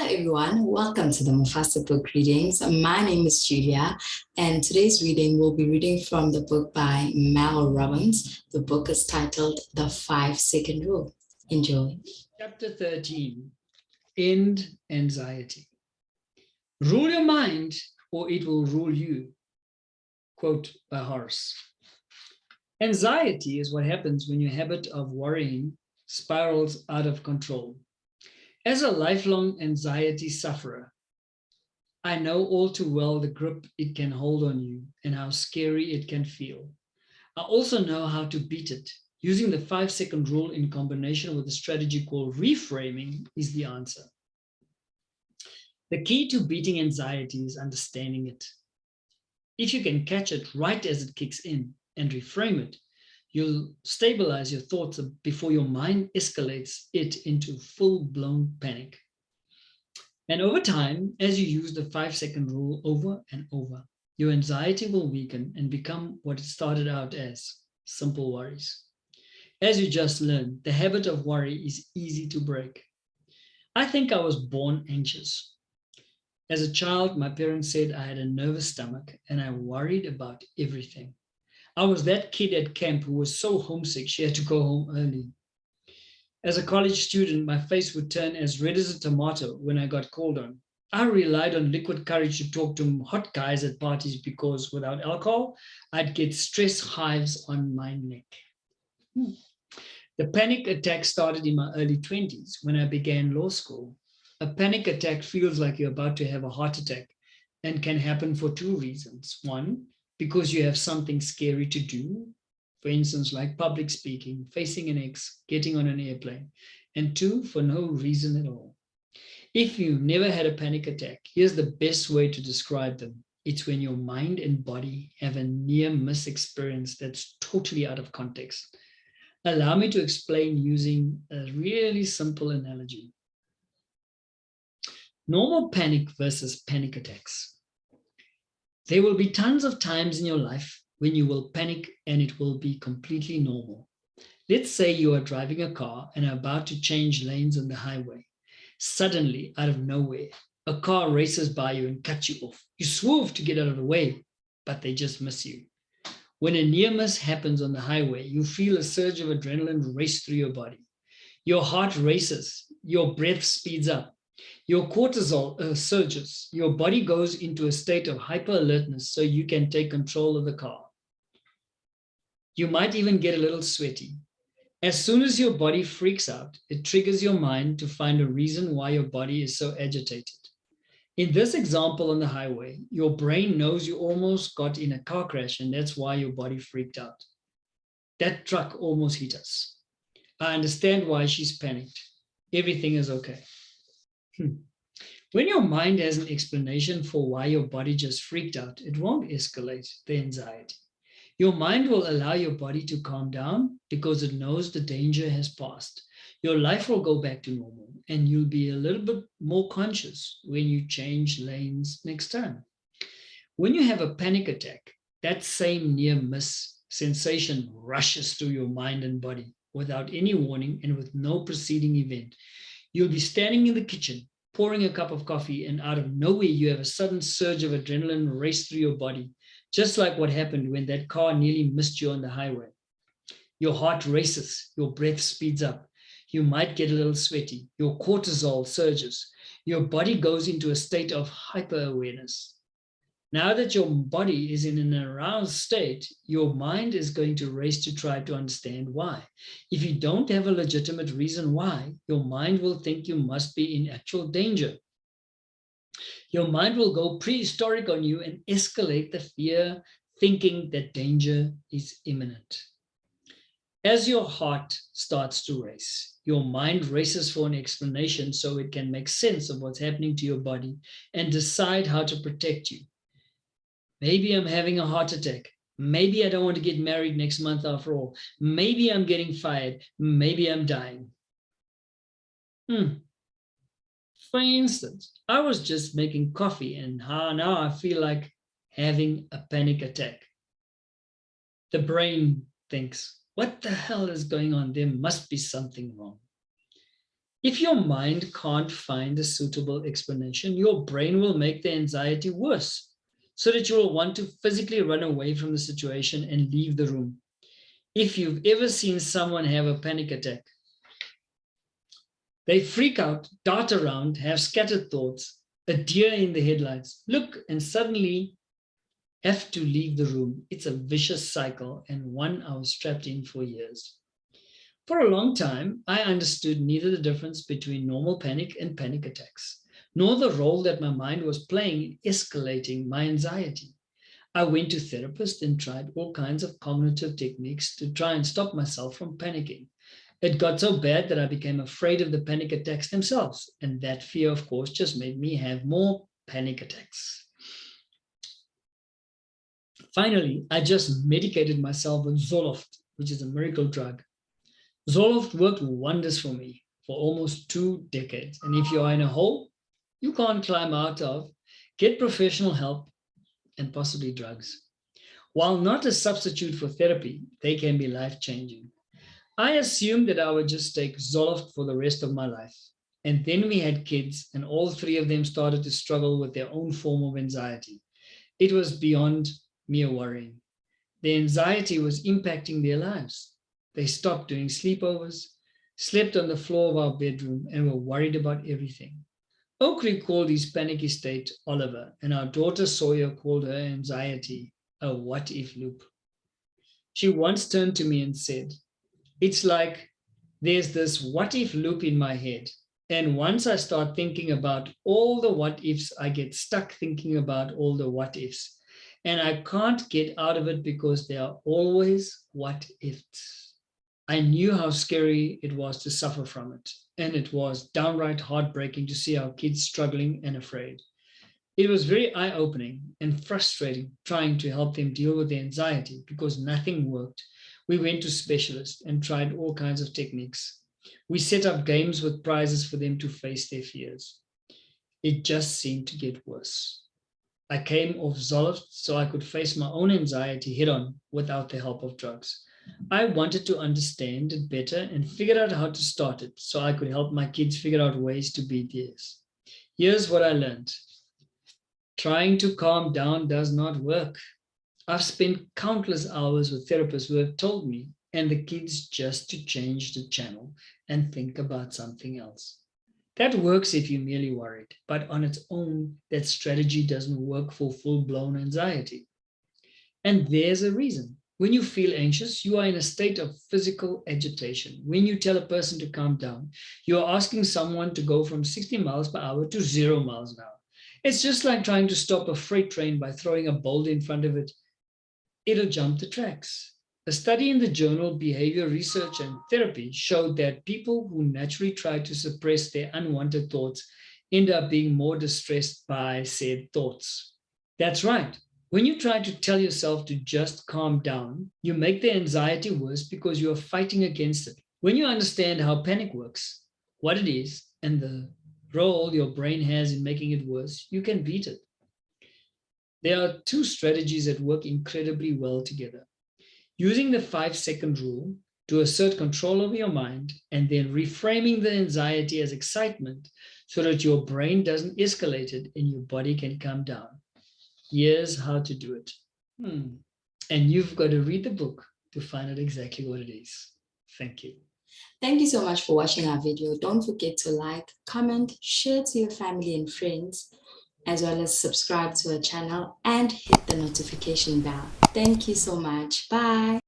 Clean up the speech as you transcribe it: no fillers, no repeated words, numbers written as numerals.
everyone, welcome to the Mufasa book readings. My name is Julia, and today's reading will be reading from the book by Mel Robbins. The book is titled The 5-Second Rule. Enjoy. Chapter 13, End Anxiety. Rule your mind or it will rule you. Quote by Horace. Anxiety is what happens when your habit of worrying spirals out of control. As a lifelong anxiety sufferer, I know all too well the grip it can hold on you and how scary it can feel. I also know how to beat it. Using the 5-second rule in combination with a strategy called reframing is the answer. The key to beating anxiety is understanding it. If you can catch it right as it kicks in and reframe it, you'll stabilize your thoughts before your mind escalates it into full-blown panic. And over time, as you use the 5-second rule over and over, your anxiety will weaken and become what it started out as, simple worries. As you just learned, the habit of worry is easy to break. I think I was born anxious. As a child, my parents said I had a nervous stomach and I worried about everything. I was that kid at camp who was so homesick she had to go home early. As a college student, my face would turn as red as a tomato when I got called on. I relied on liquid courage to talk to hot guys at parties because without alcohol, I'd get stress hives on my neck. The panic attack started in my early 20s when I began law school. A panic attack feels like you're about to have a heart attack and can happen for two reasons. One, because you have something scary to do, for instance, like public speaking, facing an ex, getting on an airplane, and two, for no reason at all. If you've never had a panic attack, here's the best way to describe them. It's when your mind and body have a near-miss experience that's totally out of context. Allow me to explain using a really simple analogy. Normal panic versus panic attacks. There will be tons of times in your life when you will panic and it will be completely normal. Let's say you are driving a car and are about to change lanes on the highway. Suddenly, out of nowhere, a car races by you and cuts you off. You swerve to get out of the way, but they just miss you. When a near miss happens on the highway, you feel a surge of adrenaline race through your body. Your heart races, your breath speeds up. Your cortisol surges. Your body goes into a state of hyper alertness so you can take control of the car. You might even get a little sweaty. As soon as your body freaks out, it triggers your mind to find a reason why your body is so agitated. In this example on the highway, your brain knows you almost got in a car crash and that's why your body freaked out. That truck almost hit us. I understand why she's panicked. Everything is okay. When your mind has an explanation for why your body just freaked out, it won't escalate the anxiety. Your mind will allow your body to calm down because it knows the danger has passed. Your life will go back to normal and you'll be a little bit more conscious when you change lanes next time. When you have a panic attack, that same near miss sensation rushes through your mind and body without any warning and with no preceding event. You'll be standing in the kitchen, pouring a cup of coffee, and out of nowhere, you have a sudden surge of adrenaline race through your body, just like what happened when that car nearly missed you on the highway. Your heart races, your breath speeds up, you might get a little sweaty, your cortisol surges, your body goes into a state of hyper-awareness. Now that your body is in an aroused state, your mind is going to race to try to understand why. If you don't have a legitimate reason why, your mind will think you must be in actual danger. Your mind will go prehistoric on you and escalate the fear, thinking that danger is imminent. As your heart starts to race, your mind races for an explanation so it can make sense of what's happening to your body and decide how to protect you. Maybe I'm having a heart attack. Maybe I don't want to get married next month after all. Maybe I'm getting fired. Maybe I'm dying. For instance, I was just making coffee and now I feel like having a panic attack. The brain thinks, what the hell is going on? There must be something wrong. If your mind can't find a suitable explanation, your brain will make the anxiety worse so that you will want to physically run away from the situation and leave the room. If you've ever seen someone have a panic attack, they freak out, dart around, have scattered thoughts, a deer in the headlights, look, and suddenly have to leave the room. It's a vicious cycle and one I was trapped in for years. For a long time, I understood neither the difference between normal panic and panic attacks, nor the role that my mind was playing in escalating my anxiety. I went to therapists and tried all kinds of cognitive techniques to try and stop myself from panicking. It got so bad that I became afraid of the panic attacks themselves, and that fear, of course, just made me have more panic attacks. Finally, I just medicated myself with Zoloft, which is a miracle drug. Zoloft worked wonders for me for almost 2 decades. And if you are in a hole you can't climb out of, get professional help and possibly drugs. While not a substitute for therapy, they can be life-changing. I assumed that I would just take Zoloft for the rest of my life. And then we had kids, and all three of them started to struggle with their own form of anxiety. It was beyond mere worrying. The anxiety was impacting their lives. They stopped doing sleepovers, slept on the floor of our bedroom, and were worried about everything. Oakley called his panicky state Oliver, and our daughter Sawyer called her anxiety a what-if loop. She once turned to me and said, "It's like there's this what-if loop in my head, and once I start thinking about all the what-ifs, I get stuck thinking about all the what-ifs, and I can't get out of it because there are always what-ifs." I knew how scary it was to suffer from it, and it was downright heartbreaking to see our kids struggling and afraid. It was very eye-opening and frustrating trying to help them deal with the anxiety because nothing worked. We went to specialists and tried all kinds of techniques. We set up games with prizes for them to face their fears. It just seemed to get worse. I came off Zoloft so I could face my own anxiety head-on without the help of drugs. I wanted to understand it better and figure out how to start it so I could help my kids figure out ways to beat theirs. Here's what I learned. Trying to calm down does not work. I've spent countless hours with therapists who have told me and the kids just to change the channel and think about something else. That works if you're merely worried, but on its own, that strategy doesn't work for full-blown anxiety. And there's a reason. When you feel anxious, you are in a state of physical agitation. When you tell a person to calm down, you are asking someone to go from 60 miles per hour to 0 miles an hour. It's just like trying to stop a freight train by throwing a boulder in front of it. It'll jump the tracks. A study in the journal Behavior Research and Therapy showed that people who naturally try to suppress their unwanted thoughts end up being more distressed by said thoughts. That's right. When you try to tell yourself to just calm down, you make the anxiety worse because you are fighting against it. When you understand how panic works, what it is, and the role your brain has in making it worse, you can beat it. There are two strategies that work incredibly well together. Using the 5-second rule to assert control over your mind and then reframing the anxiety as excitement so that your brain doesn't escalate it and your body can calm down. Here's how to do it. And you've got to read the book to find out exactly what it is. Thank you. Thank you so much for watching our video. Don't forget to like, comment, share to your family and friends, as well as subscribe to our channel and hit the notification bell. Thank you so much. Bye.